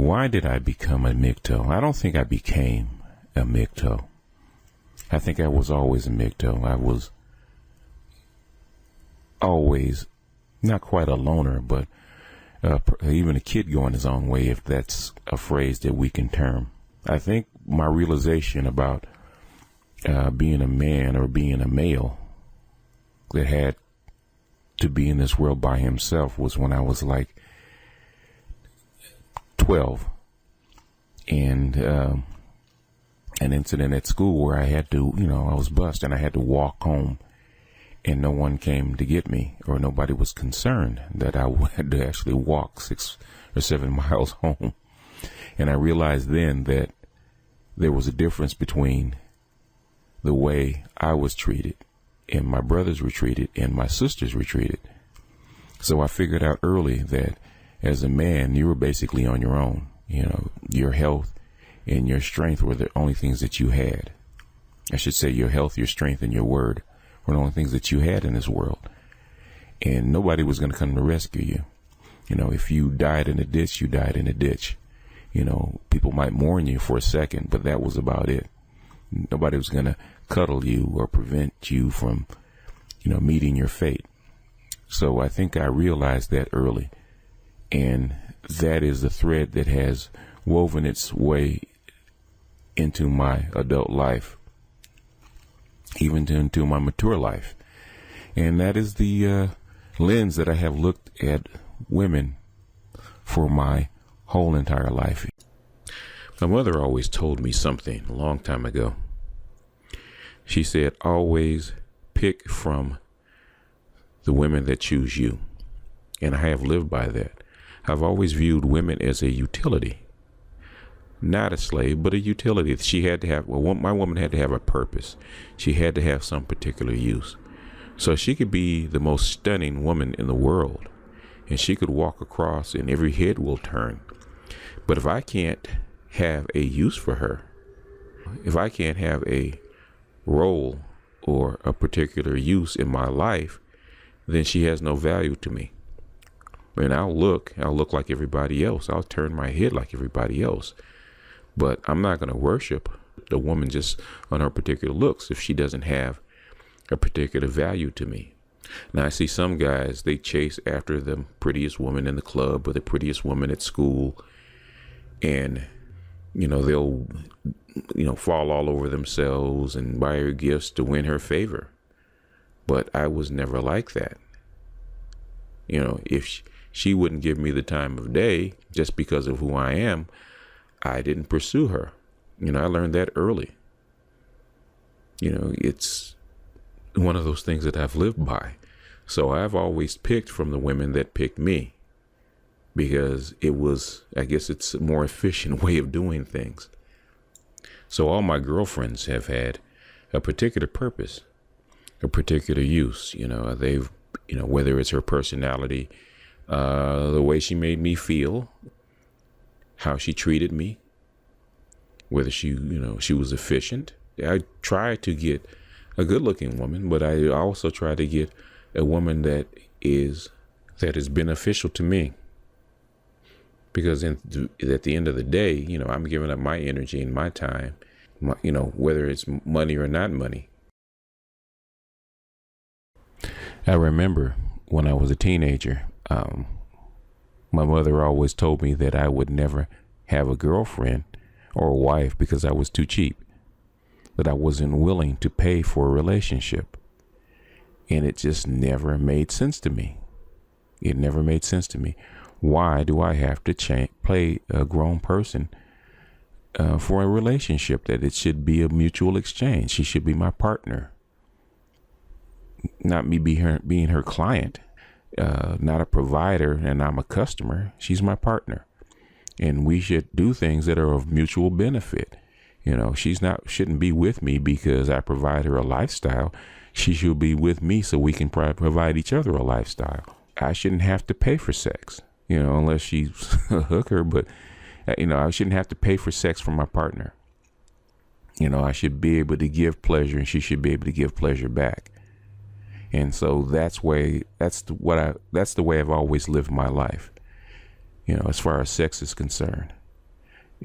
Why did I become a MGTOW? I don't think I became a MGTOW. I think I was always a MGTOW. I was always not quite a loner, but even a kid going his own way, if that's a phrase that we can term. I think my realization about being a man or being a male that had to be in this world by himself was when I was like 12, and an incident at school where I had to, I was bused and I had to walk home, and no one came to get me, or nobody was concerned that I had to actually walk 6 or 7 miles home. And I realized then that there was a difference between the way I was treated and my brothers were treated and my sisters were treated. So I figured out early that as a man, you were basically on your own. Your health and your strength were the only things that you had. I should say your health, your strength, and your word were the only things that you had in this world. And nobody was going to come to rescue you. If you died in a ditch, you died in a ditch. People might mourn you for a second, but that was about it. Nobody was going to cuddle you or prevent you from, meeting your fate. So I think I realized that early. And that is the thread that has woven its way into my adult life, even into my mature life. And that is the lens that I have looked at women for my whole entire life. My mother always told me something a long time ago. She said, always pick from the women that choose you. And I have lived by that. I've always viewed women as a utility, not a slave, but a utility. She had to have, my woman had to have a purpose. She had to have some particular use. So she could be the most stunning woman in the world, and she could walk across and every head will turn. But if I can't have a use for her, if I can't have a role or a particular use in my life, then she has no value to me. And I'll look like everybody else. I'll turn my head like everybody else. But I'm not going to worship the woman just on her particular looks if she doesn't have a particular value to me. Now, I see some guys, they chase after the prettiest woman in the club or the prettiest woman at school. And, they'll, fall all over themselves and buy her gifts to win her favor. But I was never like that. If she wouldn't give me the time of day just because of who I am, I didn't pursue her. I learned that early. It's one of those things that I've lived by. So I've always picked from the women that picked me because I guess it's a more efficient way of doing things. So all my girlfriends have had a particular purpose, a particular use. They've, whether it's her personality, the way she made me feel, how she treated me, whether she was efficient. I tried to get a good-looking woman, but I also try to get a woman that is beneficial to me. Because at the end of the day, I'm giving up my energy and my time, whether it's money or not money. I remember when I was a teenager, my mother always told me that I would never have a girlfriend or a wife because I was too cheap, that I wasn't willing to pay for a relationship. And it just never made sense to me. It never made sense to me. Why do I have to play a grown person for a relationship? That it should be a mutual exchange. She should be my partner, not me being her client, not a provider and I'm a customer. She's my partner, and we should do things that are of mutual benefit. Shouldn't be with me because I provide her a lifestyle. She should be with me so we can provide each other a lifestyle. I shouldn't have to pay for sex, unless she's a hooker, but I shouldn't have to pay for sex from my partner. I should be able to give pleasure and she should be able to give pleasure back. And so that's the way I've always lived my life, as far as sex is concerned.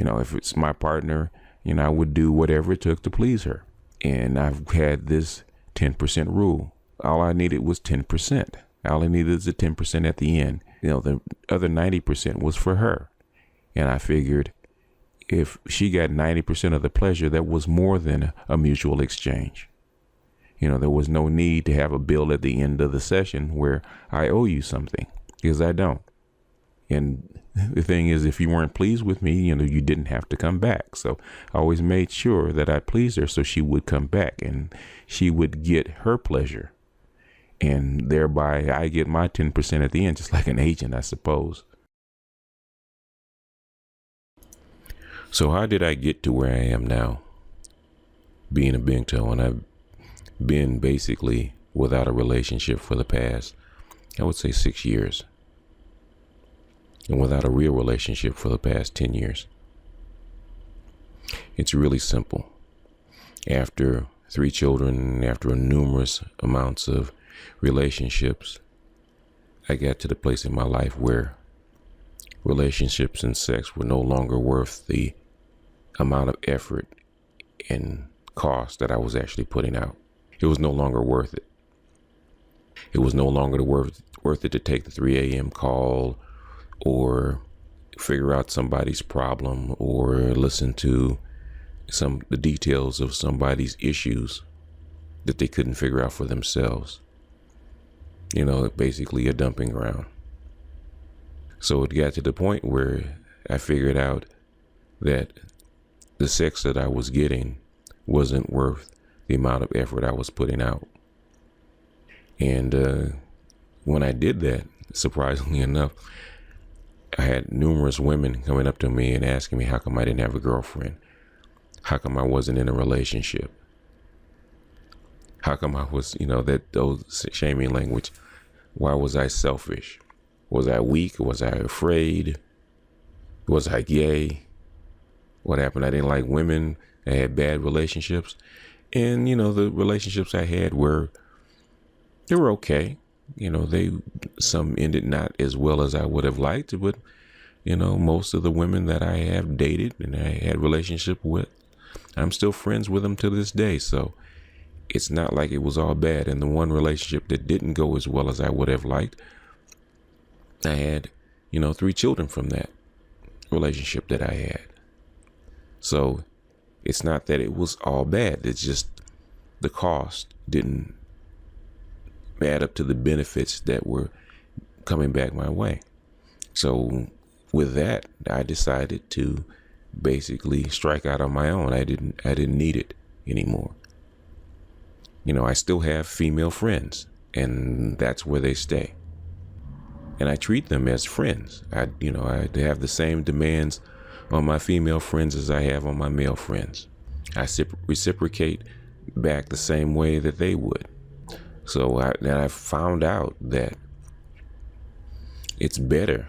If it's my partner, I would do whatever it took to please her. And I've had this 10% rule. All I needed was 10%. All I needed is the 10% at the end. The other 90% was for her. And I figured if she got 90% of the pleasure, that was more than a mutual exchange. There was no need to have a bill at the end of the session where I owe you something, because I don't. And the thing is, if you weren't pleased with me, you didn't have to come back. So I always made sure that I pleased her so she would come back and she would get her pleasure. And thereby I get my 10% at the end, just like an agent, I suppose. So how did I get to where I am now, being a MGTOW? And I've been basically without a relationship for the past, I would say 6 years. And without a real relationship for the past 10 years. It's really simple. After 3 children, after numerous amounts of relationships, I got to the place in my life where relationships and sex were no longer worth the amount of effort and cost that I was actually putting out. It was no longer worth it. It was no longer worth it to take the 3 a.m. call or figure out somebody's problem or listen to the details of somebody's issues that they couldn't figure out for themselves. Basically a dumping ground. So it got to the point where I figured out that the sex that I was getting wasn't worth the amount of effort I was putting out. And when I did that, surprisingly enough, I had numerous women coming up to me and asking me how come I didn't have a girlfriend? How come I wasn't in a relationship? How come I was, those shaming language? Why was I selfish? Was I weak? Was I afraid? Was I gay? What happened? I didn't like women. I had bad relationships. And, the relationships I had they were okay. Some ended not as well as I would have liked, but, most of the women that I have dated and I had relationship with, I'm still friends with them to this day. So it's not like it was all bad. And the one relationship that didn't go as well as I would have liked, I had, 3 children from that relationship that I had. So it's not that it was all bad. It's just the cost didn't add up to the benefits that were coming back my way. So with that, I decided to basically strike out on my own. I didn't need it anymore. I still have female friends, and that's where they stay. And I treat them as friends. I have the same demands on my female friends as I have on my male friends. I reciprocate back the same way that they would. So I found out that it's better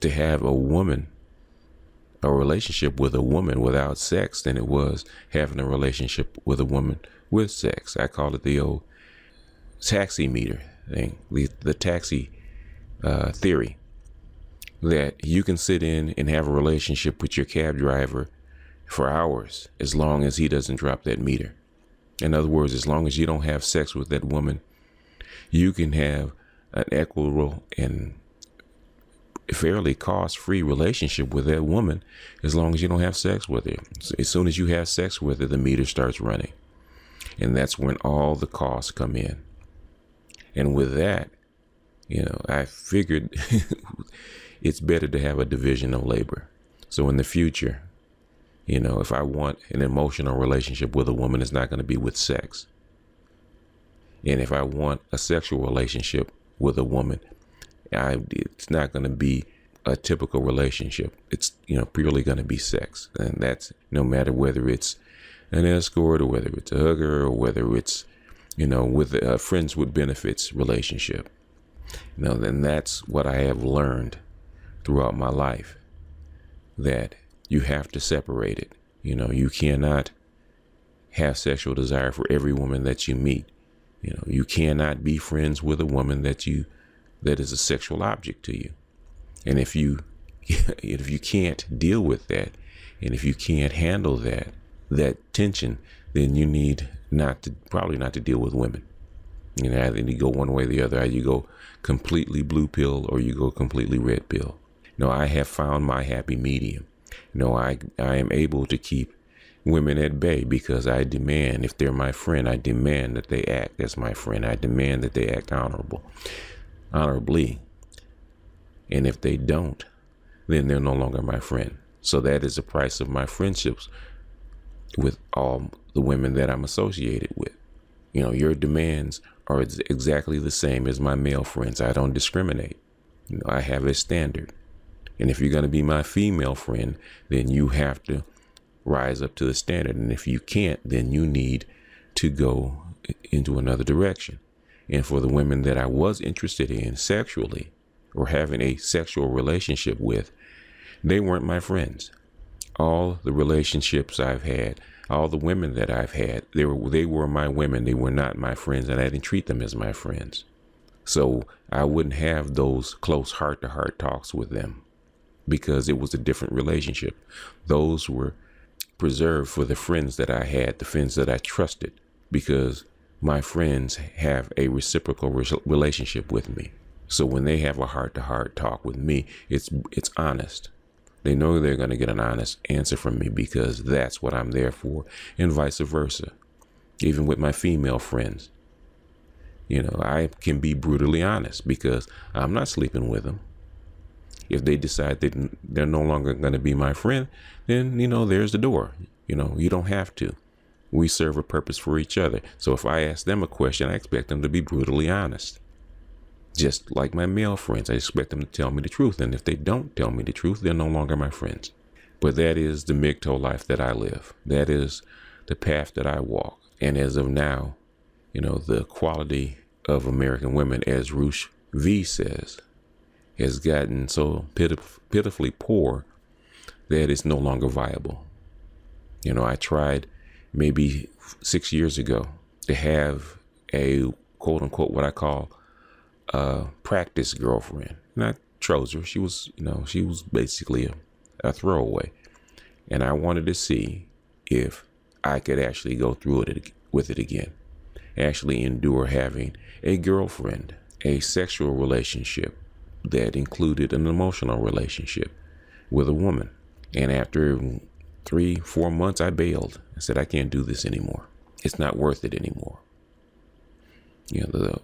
to have a relationship with a woman without sex than it was having a relationship with a woman with sex. I call it the old taxi meter thing, the taxi theory, that you can sit in and have a relationship with your cab driver for hours as long as he doesn't drop that meter. In other words, as long as you don't have sex with that woman, you can have an equitable and fairly cost-free relationship with that woman as long as you don't have sex with her. So as soon as you have sex with her, the meter starts running. And that's when all the costs come in. And with that, I figured it's better to have a division of labor. So in the future, if I want an emotional relationship with a woman, it's not going to be with sex. And if I want a sexual relationship with a woman, it's not going to be a typical relationship. It's, purely going to be sex. And that's no matter whether it's an escort or whether it's a hugger or whether it's, with a friends with benefits relationship. Then that's what I have learned throughout my life, that you have to separate it. You cannot have sexual desire for every woman that you meet. You cannot be friends with a woman that is a sexual object to you. And if you if you can't deal with that, and if you can't handle that tension, then you need probably not to deal with women. You know, either you go one way or the other. Either you go completely blue pill or you go completely red pill. No, I have found my happy medium. No, I am able to keep women at bay because I demand, if they're my friend, I demand that they act as my friend. I demand that they act honorably. And if they don't, then they're no longer my friend. So that is the price of my friendships with all the women that I'm associated with. You know, your demands are exactly the same as my male friends. I don't discriminate. You know, I have a standard. And if you're going to be my female friend, then you have to rise up to the standard. And if you can't, then you need to go into another direction. And for the women that I was interested in sexually or having a sexual relationship with, they weren't my friends. All the relationships I've had, all the women that I've had, they were my women. They were not my friends, and I didn't treat them as my friends. So I wouldn't have those close heart-to-heart talks with them because it was a different relationship. Those were preserved for the friends that I had, the friends that I trusted, because my friends have a reciprocal relationship with me. So when they have a heart-to-heart talk with me, it's honest. They know they're going to get an honest answer from me because that's what I'm there for, and vice versa. Even with my female friends, you know, I can be brutally honest because I'm not sleeping with them. If they decide that they're no longer going to be my friend, then, you know, there's the door. You know, you don't have to. We serve a purpose for each other. So if I ask them a question, I expect them to be brutally honest. Just like my male friends, I expect them to tell me the truth. And if they don't tell me the truth, they're no longer my friends. But that is the MGTOW life that I live. That is the path that I walk. And as of now, you know, the quality of American women, as Rush V says, has gotten so pitifully poor that it's no longer viable. You know, I tried maybe 6 years ago to have a quote unquote, what I call practice girlfriend. And I chose her. She was, you know, she was basically a throwaway. And I wanted to see if I could actually go through with it again. Actually endure having a girlfriend, a sexual relationship that included an emotional relationship with a woman. And after 3-4 months, I bailed. I said, I can't do this anymore. It's not worth it anymore. You know, the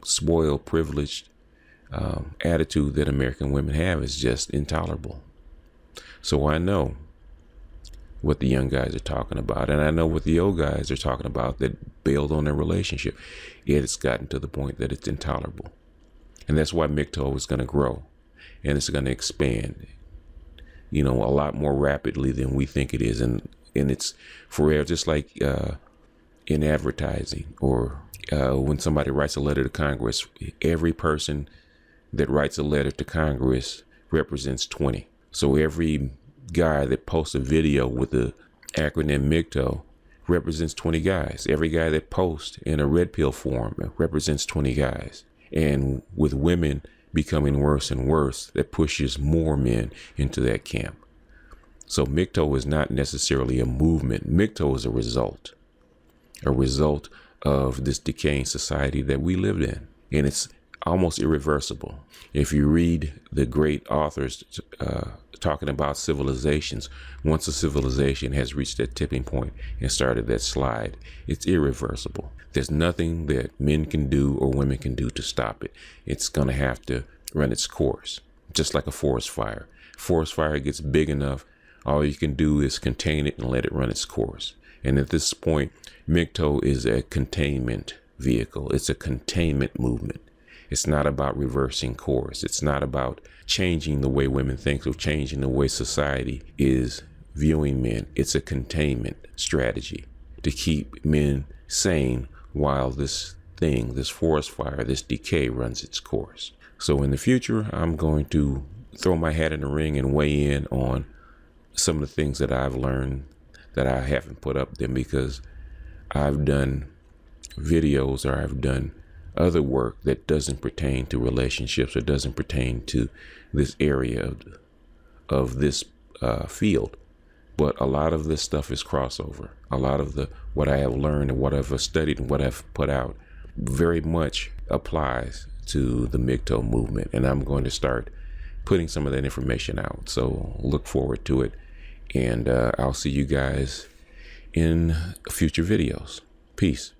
spoiled, privileged attitude that American women have is just intolerable. So I know what the young guys are talking about, and I know what the old guys are talking about that bailed on their relationship. It's gotten to the point that it's intolerable. And that's why MGTOW is going to grow, and it's going to expand, you know, a lot more rapidly than we think it is. And it's forever, just like in advertising or when somebody writes a letter to Congress, every person that writes a letter to Congress represents 20. So every guy that posts a video with the acronym MGTOW represents 20 guys. Every guy that posts in a red pill forum represents 20 guys. And with women becoming worse and worse, that pushes more men into that camp. So MGTOW is not necessarily a movement. MGTOW is a result of this decaying society that we lived in. And it's almost irreversible. If you read the great authors talking about civilizations, once a civilization has reached that tipping point and started that slide, it's irreversible. There's nothing that men can do or women can do to stop it. It's going to have to run its course, just like a forest fire. Forest fire gets big enough, all you can do is contain it and let it run its course. And at this point, MGTOW is a containment vehicle. It's a containment movement. It's not about reversing course. It's not about changing the way women think or changing the way society is viewing men. It's a containment strategy to keep men sane while this forest fire, this decay runs its course. So in the future, I'm going to throw my hat in the ring and weigh in on some of the things that I've learned that I haven't put up there because I've done videos or I've done other work that doesn't pertain to relationships or doesn't pertain to this area of this field, but a lot of this stuff is crossover. A lot of what I have learned and what I've studied and what I've put out very much applies to the MGTOW movement, and I'm going to start putting some of that information out. So look forward to it, and I'll see you guys in future videos. Peace.